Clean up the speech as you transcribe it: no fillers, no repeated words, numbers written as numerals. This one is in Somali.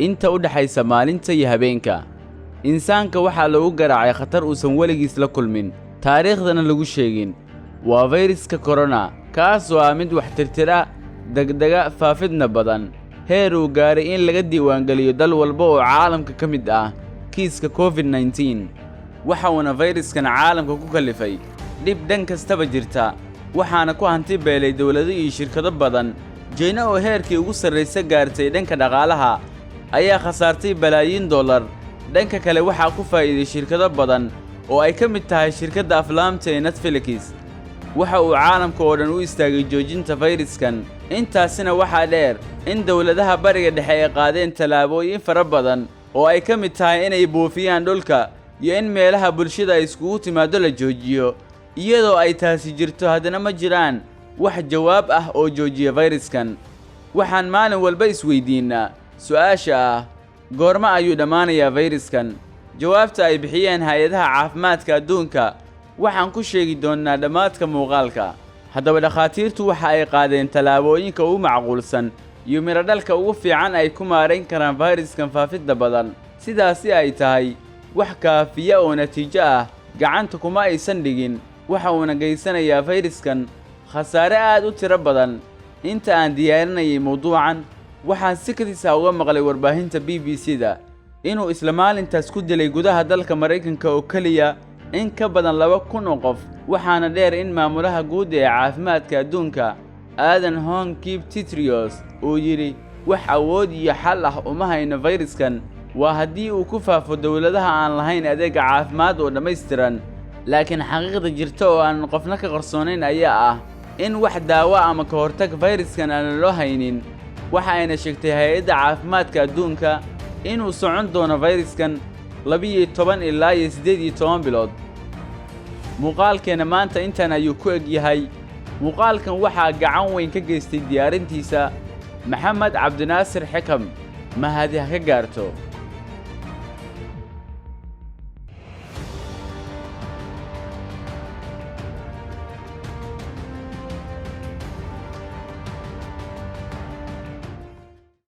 inta u dhaxaysa maalinta iyo habeenka. insaanka waxaa lagu garaacay khatar uusan weligiis la kulmin taariikhdana lagu sheegin. waa fayraska corona, kaas oo ah mid wax tirtira degdega faafidna badan, heer uu gaaray in laga diiwaangeliyo dal walba oo caalamka ka mid ah kiiska COVID-19. waxa uuna fayraskan caalamka ku kalifay dhib dhan kastaba jirta, waxaana ku hanti beelay dawlado iyo shirkado badan. China oo heerkii ugu sarreeyay gaartay dhanka dhaqaalaha ayaa khasaartay balaayiin dollar. dhanka kale waxaa ku faa'iiday shirkado badan oo ay ka mid tahay shirkadda aflaamta ee Netflix. waxa uu caalamka oo dhan u istaagay joojinta fayraskan. intaasina waxaa dheer in dawladaha bariga dhexe ay qaadeen tallaabooyin fara badan oo ay ka mid tahay inay buufiyaan dhulka iyo in meelaha bulshada ay iskugu timaado la joojiyo. iyadoo ay taasi jirto, haddana ma jiraan wax jawaab ah oo joojiya fayraskan. waxaan maalin walba isweydiinaa su'aasha ah, goorma ayuu dhammaanayaa fayraskan? jawaabta ay bixiyeen hay'adaha caafimaadka adduunka waxaan ku sheegi doonnaa dhammaadka muuqaalka. haddaba dhakhaatiirtu waxa ay qaadeen tallaabooyinka ugu macquulsan iyo miradhalka ugu fiican ay ku maarayn karaan fayraskan faafidda badan. sidaasi ay tahay, wax kaafiya oo natiijo ah gacanta kuma aysan dhigin. waxa uuna geysanayaa fayraskan khasaare aad u tiro badan. inta aan diyaarinayay mawduucan, waxaan si kadis ah uga maqlay warbaahinta BBC-da inuu isla maalintaas ku dilay gudaha dalka Maraykanka oo keliya in ka badan 2,000 oo qof. waxaana dheer in maamulaha guud ee caafimaadka adduunka Adhanom Ghebreyesus uu yidhi wax awood iyo xal ah uma hayno fayraskan, waa haddii uu ku faafo dawladaha aan lahayn adeega caafimaad oo dhammaystiran. laakiin xaqiiqda jirta oo aan qofna ka qarsoonayn ayaa ah in wax daawo ama ka hortag fayraskan aan loo haynin. waxa ayna sheegtay hay'adda caafimaadka adduunka inuu socon doono fayraskan 12 ilaa 18 bilood. muuqaalkeena maanta intaan ayuu ku eg yahay. muuqaalkan waxaa gacan weyn ka geystay diyaarintiisa Maxamed Cabdinaasir Xikam. mahadi ha ka gaarto.